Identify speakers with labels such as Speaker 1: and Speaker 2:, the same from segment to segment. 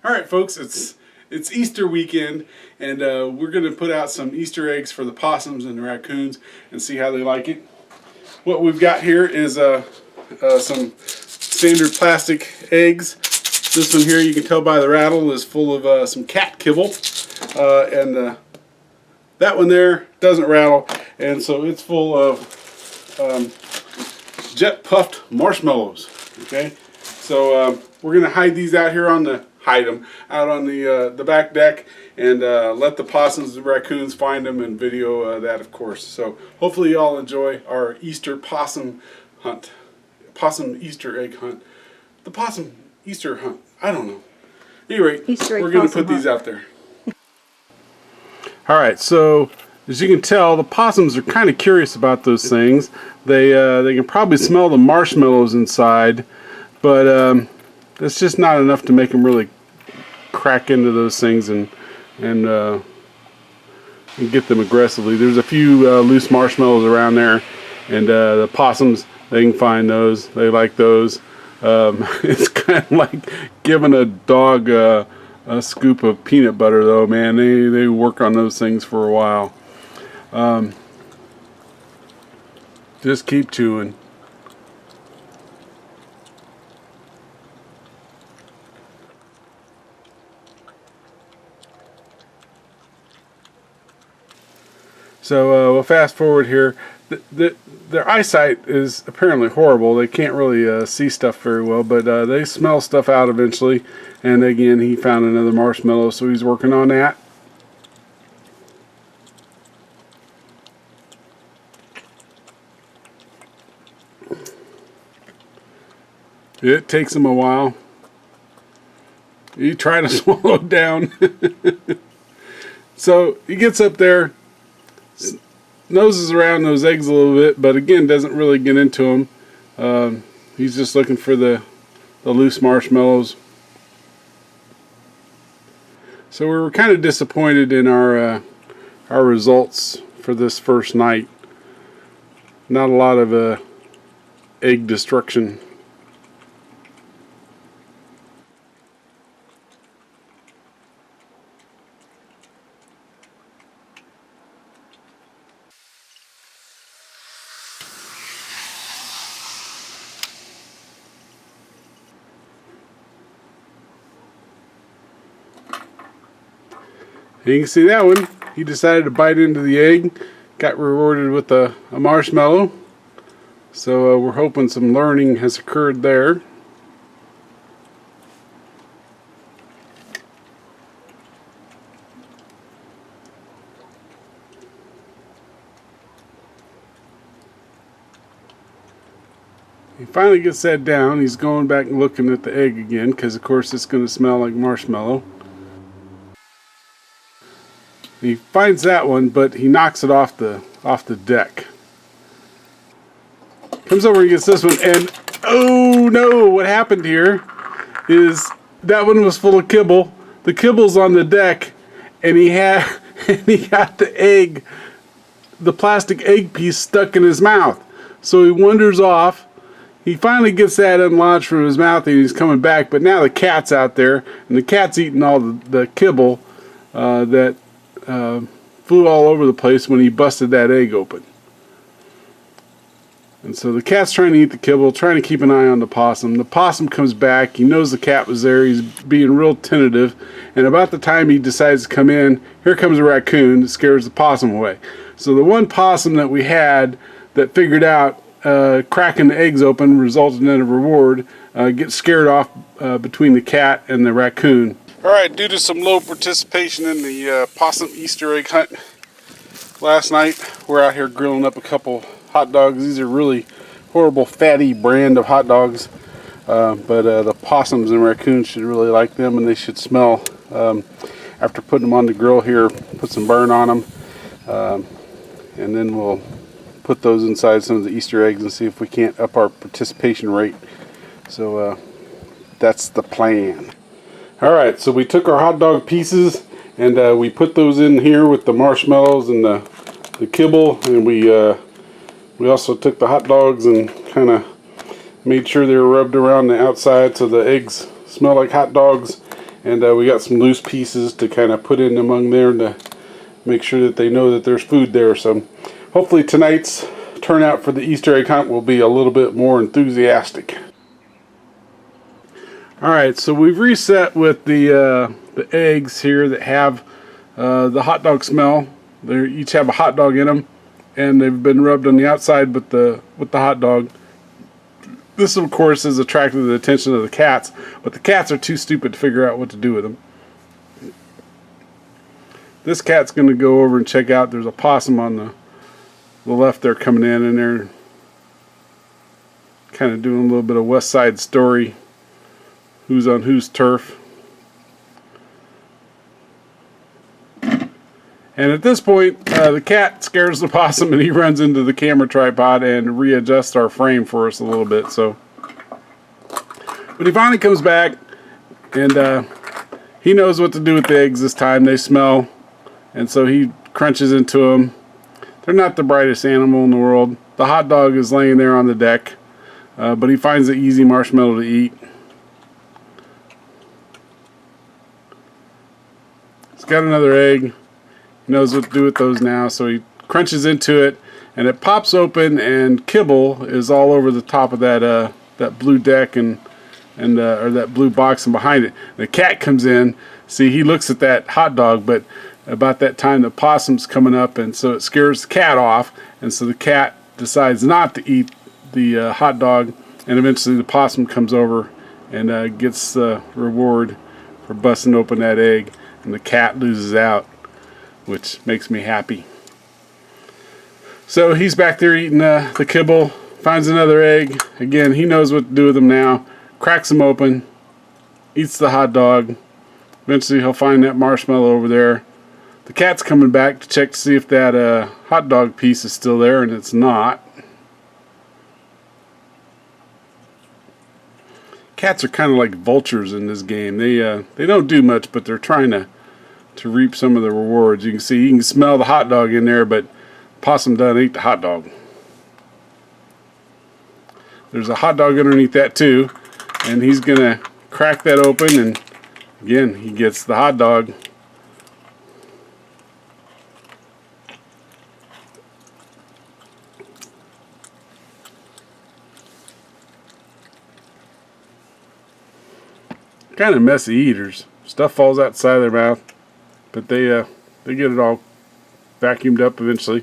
Speaker 1: Alright folks, it's Easter weekend, and we're going to put out some Easter eggs for the possums and the raccoons and see how they like it. What we've got here is some standard plastic eggs. This one here, you can tell by the rattle, is full of some cat kibble, and that one there doesn't rattle, and so it's full of jet puffed marshmallows. Okay, so we're going to hide these out here on the out on the back deck, and let the possums and raccoons find them and video that, of course. So hopefully you all enjoy our Easter possum hunt, possum Easter egg hunt, the possum Easter hunt. I don't know. Anyway, we're going to put these out there. All right, so as you can tell, the possums are kind of curious about those things. They can probably smell the marshmallows inside, but that's just not enough to make them really crack into those things and get them aggressively. There's a few loose marshmallows around there, and the possums, they can find those. They like those. It's kind of like giving a dog a scoop of peanut butter, though, man. They work on those things for a while. Just keep chewing. So we'll fast forward here. Their eyesight is apparently horrible. They can't really see stuff very well, but they smell stuff out eventually. And again, he found another marshmallow, so he's working on that. It takes him a while. He tried to swallow it down. So he gets up there, noses around those eggs a little bit, but again doesn't really get into them. He's just looking for the loose marshmallows. So we were kind of disappointed in our results for this first night. Not a lot of egg destruction. You can see that one. He decided to bite into the egg. Got rewarded with a marshmallow. So we're hoping some learning has occurred there. He finally gets that down. He's going back and looking at the egg again, because of course it's going to smell like marshmallow. He finds that one, but he knocks it off the deck. Comes over and gets this one, and oh no! What happened here is that one was full of kibble. The kibble's on the deck, and he got the egg, the plastic egg piece, stuck in his mouth. So he wanders off. He finally gets that unlodged from his mouth, and he's coming back. But now the cat's out there, and the cat's eating all the kibble that flew all over the place when he busted that egg open. And so the cat's trying to eat the kibble, trying to keep an eye on the possum. The possum comes back. He knows the cat was there. He's being real tentative. And about the time he decides to come in, here comes a raccoon that scares the possum away. So the one possum that we had that figured out cracking the eggs open resulted in a reward gets scared off between the cat and the raccoon. Alright, due to some low participation in the possum Easter egg hunt last night, we're out here grilling up a couple hot dogs. These are really horrible fatty brand of hot dogs, but the possums and raccoons should really like them, and they should smell after putting them on the grill here. Put some burn on them, and then we'll put those inside some of the Easter eggs and see if we can't up our participation rate. So that's the plan. Alright, so we took our hot dog pieces and we put those in here with the marshmallows and the kibble, and we also took the hot dogs and kind of made sure they were rubbed around the outside so the eggs smell like hot dogs, And we got some loose pieces to kind of put in among there to make sure that they know that there's food there. So hopefully tonight's turnout for the Easter egg hunt will be a little bit more enthusiastic. Alright, so we've reset with the eggs here that have the hot dog smell. They each have a hot dog in them, and they've been rubbed on the outside with the hot dog. This, of course, has attracted the attention of the cats, but the cats are too stupid to figure out what to do with them. This cat's going to go over and check out. There's a possum on the left there coming in, and they're kind of doing a little bit of West Side Story. Who's on whose turf. And at this point, the cat scares the possum and he runs into the camera tripod and readjusts our frame for us a little bit. So, but he finally comes back, and he knows what to do with the eggs this time. They smell, and so he crunches into them. They're not the brightest animal in the world. The hot dog is laying there on the deck, but he finds an easy marshmallow to eat. He's got another egg. He knows what to do with those now, so he crunches into it, and it pops open, and kibble is all over the top of that that blue deck or that blue box, and behind it the cat comes in. See, he looks at that hot dog, but about that time the possum's coming up, and so it scares the cat off, and so the cat decides not to eat the hot dog, and eventually the possum comes over and gets the reward for busting open that egg. And the cat loses out, which makes me happy. So he's back there eating the kibble, finds another egg. Again, he knows what to do with them now. Cracks them open, eats the hot dog. Eventually he'll find that marshmallow over there. The cat's coming back to check to see if that hot dog piece is still there, and it's not. Cats are kind of like vultures in this game. They don't do much, but they're trying to reap some of the rewards. You can smell the hot dog in there, but possum doesn't eat the hot dog. There's a hot dog underneath that too, and he's gonna crack that open, and again he gets the hot dog. Kind of messy eaters. Stuff falls outside their mouth, but they get it all vacuumed up eventually.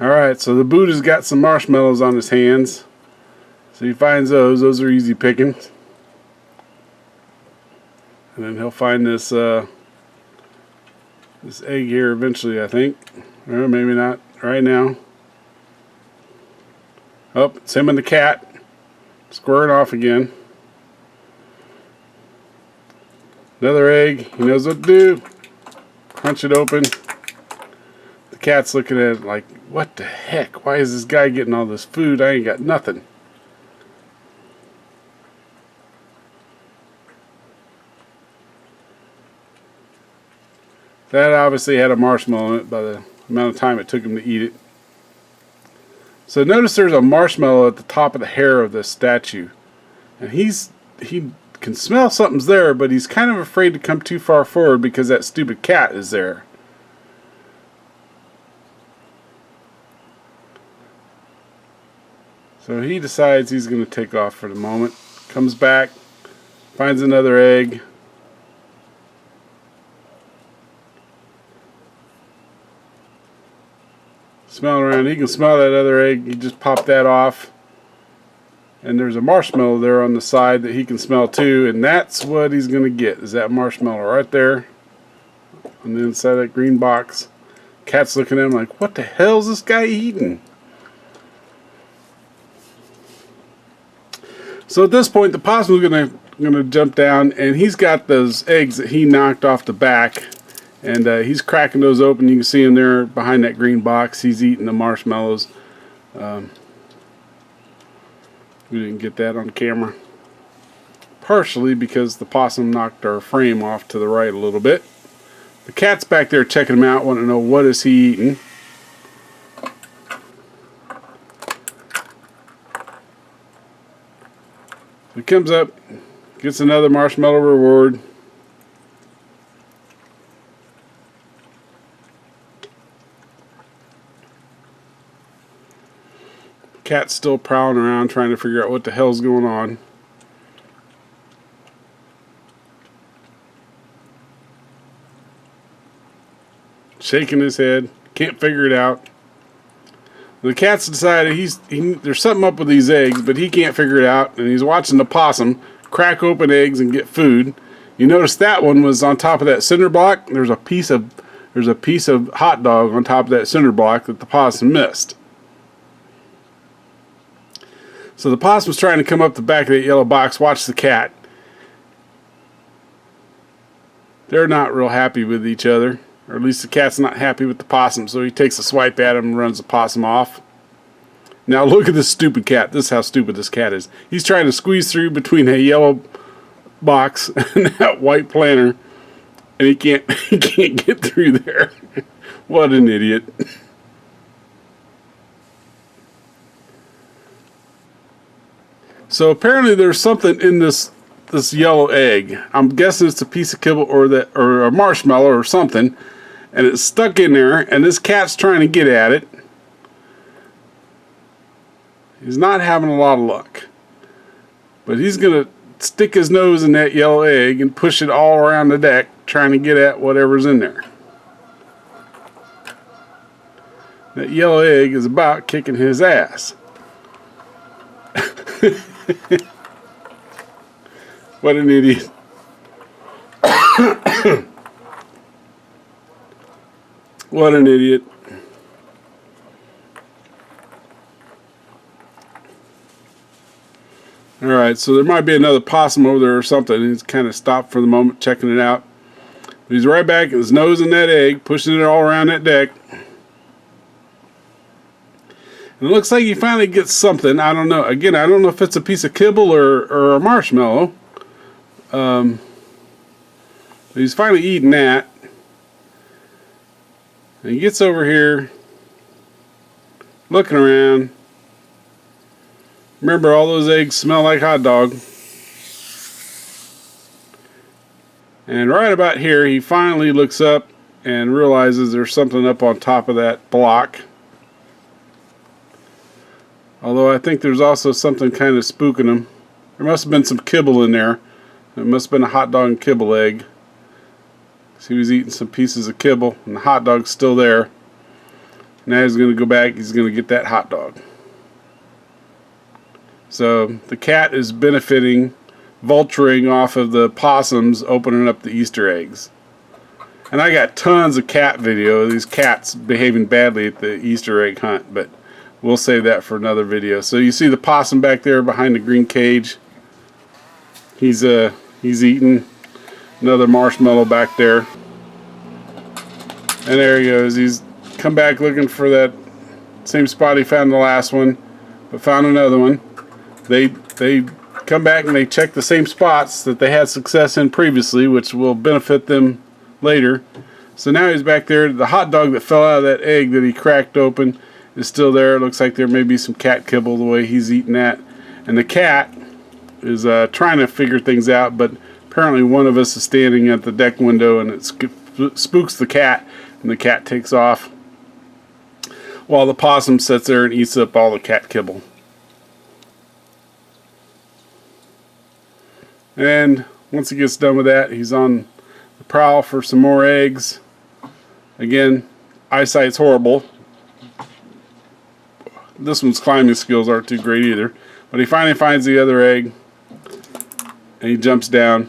Speaker 1: Alright, so the Buddha's got some marshmallows on his hands. So he finds those. Those are easy pickings. And then he'll find this this egg here eventually, I think. Or maybe not right now. Oh, it's him and the cat squaring off again. Another egg. He knows what to do. Crunch it open. The cat's looking at it like, what the heck? Why is this guy getting all this food? I ain't got nothing. That obviously had a marshmallow in it by the amount of time it took him to eat it. So notice there's a marshmallow at the top of the hair of this statue. And he can smell something's there, but he's kind of afraid to come too far forward because that stupid cat is there. So he decides he's going to take off for the moment. Comes back, finds another egg. Smell around. He can smell that other egg. He just popped that off. And there's a marshmallow there on the side that he can smell too, and that's what he's going to get, is that marshmallow right there on the inside of that green box. Cat's looking at him like, what the hell is this guy eating? So at this point the possum's gonna jump down, and he's got those eggs that he knocked off the back, and he's cracking those open. You can see him there behind that green box. He's eating the marshmallows. We didn't get that on camera. Partially because the possum knocked our frame off to the right a little bit. The cat's back there checking him out, wanting to know what is he eating. He comes up, Gets another marshmallow reward. Cat's still prowling around trying to figure out what the hell's going on. Shaking his head. Can't figure it out. The cat's decided there's something up with these eggs, but he can't figure it out, and he's watching the possum crack open eggs and get food. You notice that one was on top of that cinder block. There's a piece of hot dog on top of that cinder block that the possum missed. So the possum's trying to come up the back of that yellow box, watch the cat. They're not real happy with each other. Or at least the cat's not happy with the possum, so he takes a swipe at him and runs the possum off. Now look at this stupid cat. This is how stupid this cat is. He's trying to squeeze through between that yellow box and that white planter, and he can't get through there. What an idiot. So apparently there's something in this yellow egg. I'm guessing it's a piece of kibble or a marshmallow or something, and it's stuck in there, and this cat's trying to get at it. He's not having a lot of luck, but he's gonna stick his nose in that yellow egg and push it all around the deck trying to get at whatever's in there. That yellow egg is about kicking his ass. What an idiot. What an idiot. Alright, so there might be another possum over there or something. He's kind of stopped for the moment, checking it out. But he's right back, his nose in that egg, pushing it all around that deck. And it looks like he finally gets something. I don't know. Again, I don't know if it's a piece of kibble or a marshmallow. But he's finally eating that. And he gets over here, looking around. Remember, all those eggs smell like hot dog. And right about here, he finally looks up and realizes there's something up on top of that block. Although I think there's also something kind of spooking him. There must have been some kibble in there. It must have been a hot dog and kibble egg. So he was eating some pieces of kibble, and the hot dog's still there. Now he's going to go back, he's going to get that hot dog. So the cat is benefiting, vulturing off of the possums opening up the Easter eggs. And I got tons of cat video of these cats behaving badly at the Easter egg hunt, but we'll save that for another video. So you see the possum back there behind the green cage. He's eating another marshmallow back there. And there he goes. He's come back looking for that same spot he found the last one, but found another one. They come back and they check the same spots that they had success in previously, which will benefit them later. So now he's back there. The hot dog that fell out of that egg that he cracked open is still there. It looks like there may be some cat kibble the way he's eating that. And the cat is trying to figure things out, but apparently one of us is standing at the deck window and it spooks the cat, and the cat takes off while the possum sits there and eats up all the cat kibble. And once he gets done with that, he's on the prowl for some more eggs. Again, eyesight's horrible. This one's climbing skills aren't too great either. But he finally finds the other egg, and he jumps down.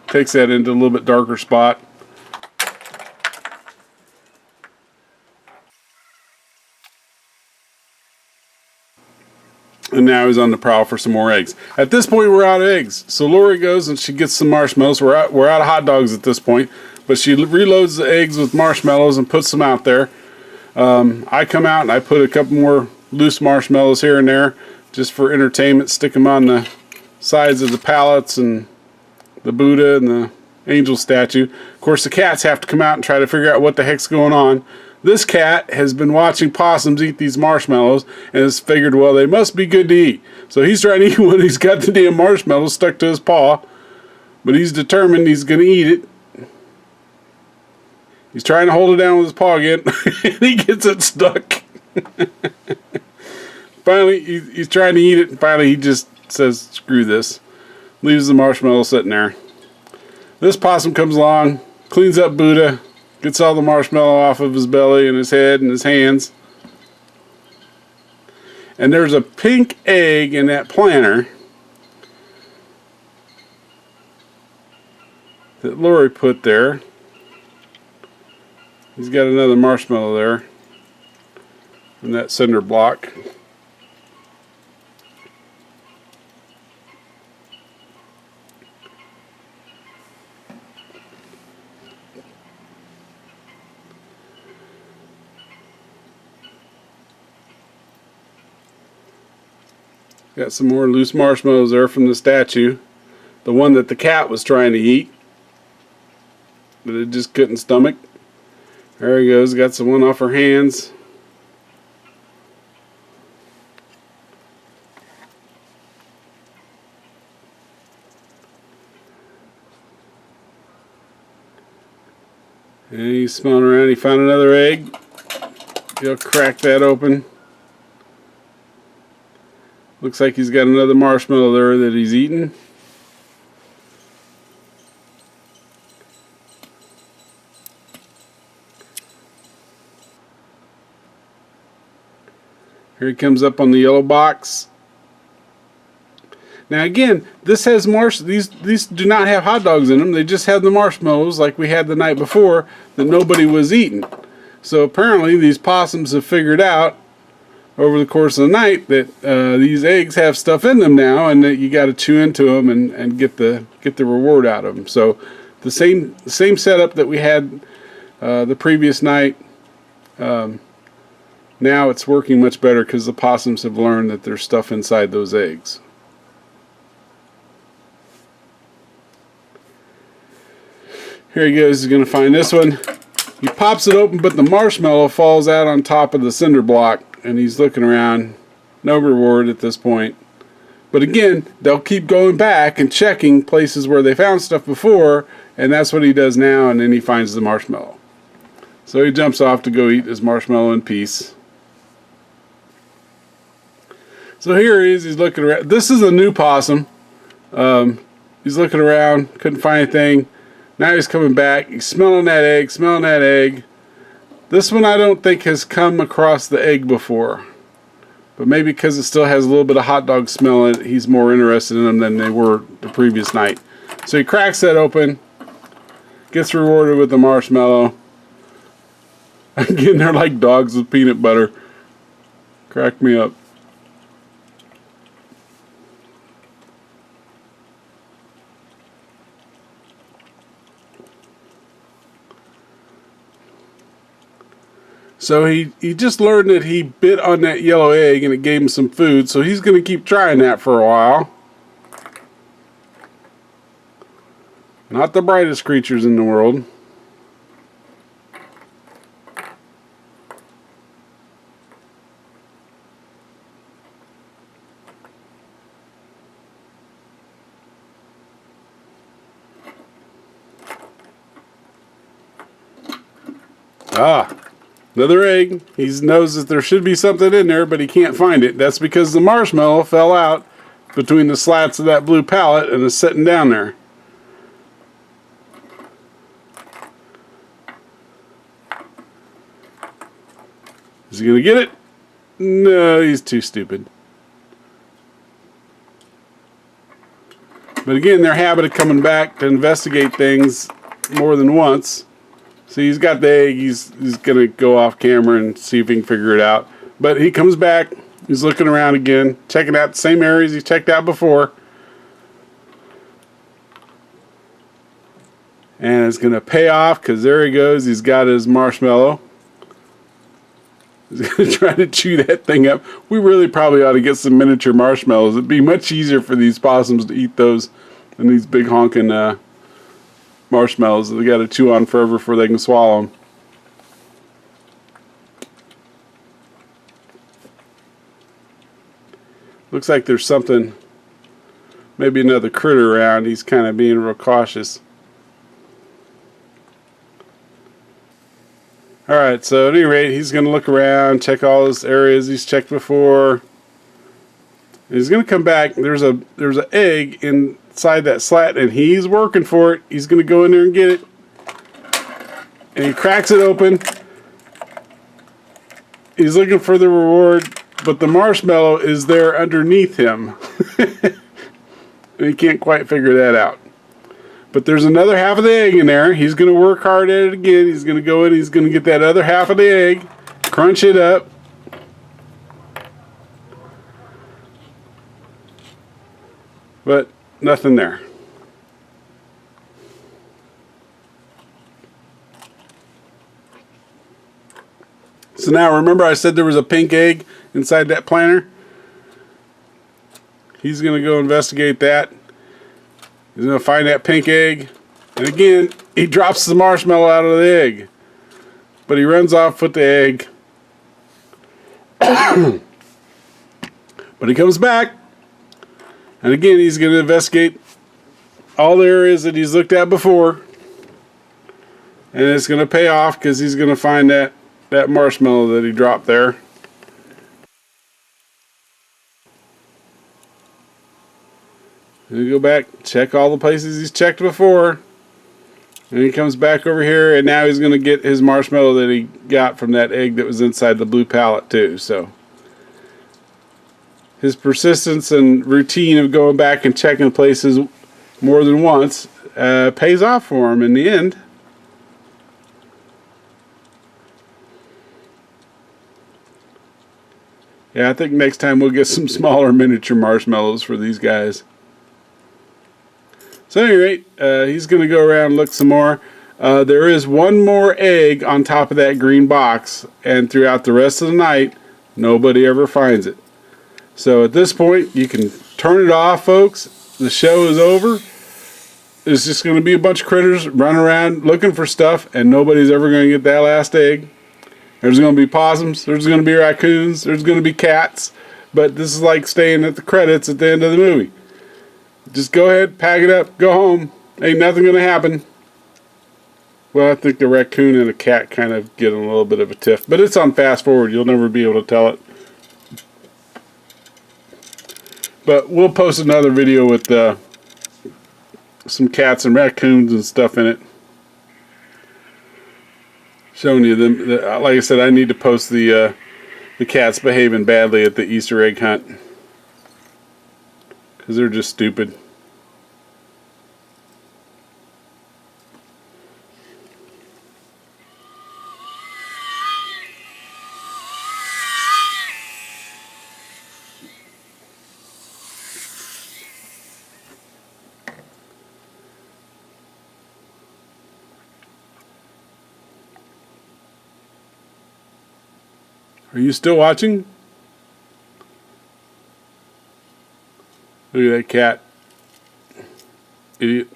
Speaker 1: Takes that into a little bit darker spot. And now he's on the prowl for some more eggs. At this point, we're out of eggs. So Lori goes and she gets some marshmallows. We're out of hot dogs at this point. But she reloads the eggs with marshmallows and puts them out there. I come out and I put a couple more loose marshmallows here and there just for entertainment. Stick them on the sides of the pallets and the Buddha and the angel statue. Of course, the cats have to come out and try to figure out what the heck's going on. This cat has been watching possums eat these marshmallows and has figured, well, they must be good to eat. So he's trying to eat one. He's got the damn marshmallow stuck to his paw, but he's determined he's going to eat it. He's trying to hold it down with his paw again, and he gets it stuck. Finally, he's trying to eat it, and finally he just says, screw this. Leaves the marshmallow sitting there. This possum comes along, cleans up Buddha, gets all the marshmallow off of his belly and his head and his hands. And there's a pink egg in that planter that Lori put there. He's got another marshmallow there in that cinder block. Got some more loose marshmallows there from the statue. The one that the cat was trying to eat, but it just couldn't stomach. There he goes, got some one off her hands. And he's smelling around, he found another egg. He'll crack that open. Looks like he's got another marshmallow there that he's eating. Here he comes up on the yellow box. Now again, this has these do not have hot dogs in them. They just have the marshmallows like we had the night before that nobody was eating. So apparently these possums have figured out over the course of the night that these eggs have stuff in them now, and that you got to chew into them and get the reward out of them. So the same setup that we had the previous night. Now it's working much better because the possums have learned that there's stuff inside those eggs. Here he goes. He's going to find this one. He pops it open, but the marshmallow falls out on top of the cinder block. And he's looking around. No reward at this point. But again, they'll keep going back and checking places where they found stuff before, and that's what he does now, and then he finds the marshmallow. So he jumps off to go eat his marshmallow in peace. So here he is, he's looking around. This is a new possum. He's looking around, couldn't find anything. Now he's coming back, he's smelling that egg. This one I don't think has come across the egg before. But maybe because it still has a little bit of hot dog smell in it, he's more interested in them than they were the previous night. So he cracks that open, gets rewarded with the marshmallow. Again, they're like dogs with peanut butter. Crack me up. So he just learned that he bit on that yellow egg and it gave him some food, so he's going to keep trying that for a while. Not the brightest creatures in the world. Ah. Another egg. He knows that there should be something in there, but he can't find it. That's because the marshmallow fell out between the slats of that blue pallet and is sitting down there. Is he going to get it? No, he's too stupid. But again, their habit of coming back to investigate things more than once. So he's got the egg, he's going to go off camera and see if he can figure it out. But he comes back, he's looking around again, checking out the same areas he checked out before. And it's going to pay off because there he goes, he's got his marshmallow. He's going to try to chew that thing up. We really probably ought to get some miniature marshmallows. It'd be much easier for these possums to eat those than these big honking marshmallows that they got to chew on forever before they can swallow them. Looks like there's something, maybe another critter around. He's kind of being real cautious. Alright, so at any rate, he's going to look around, check all those areas he's checked before. And he's going to come back. There's an egg inside that slat, and he's working for it. He's going to go in there and get it. And he cracks it open. He's looking for the reward, but the marshmallow is there underneath him. And he can't quite figure that out. But there's another half of the egg in there. He's going to work hard at it again. He's going to go in. He's going to get that other half of the egg. Crunch it up. But nothing there. So now remember I said there was a pink egg inside that planter? He's going to go investigate that. He's going to find that pink egg. And again, he drops the marshmallow out of the egg. But he runs off with the egg. But he comes back. And again, he's going to investigate all the areas that he's looked at before. And it's going to pay off because he's going to find that marshmallow that he dropped there. And he go back, check all the places he's checked before. And he comes back over here, and now he's going to get his marshmallow that he got from that egg that was inside the blue pallet too. So his persistence and routine of going back and checking places more than once pays off for him in the end. Yeah, I think next time we'll get some smaller miniature marshmallows for these guys. So at any rate, he's going to go around and look some more. There is one more egg on top of that green box, and throughout the rest of the night, nobody ever finds it. So at this point, you can turn it off, folks. The show is over. There's just going to be a bunch of critters running around looking for stuff, and nobody's ever going to get that last egg. There's going to be possums, there's going to be raccoons, there's going to be cats, but this is like staying at the credits at the end of the movie. Just go ahead, pack it up, go home. Ain't nothing going to happen. Well, I think the raccoon and the cat kind of get a little bit of a tiff, but it's on fast forward. You'll never be able to tell it. But we'll post another video with some cats and raccoons and stuff in it. Showing you them. Like I said, I need to post the cats behaving badly at the Easter egg hunt. Because they're just stupid. Are you still watching? Look at that cat. Idiot.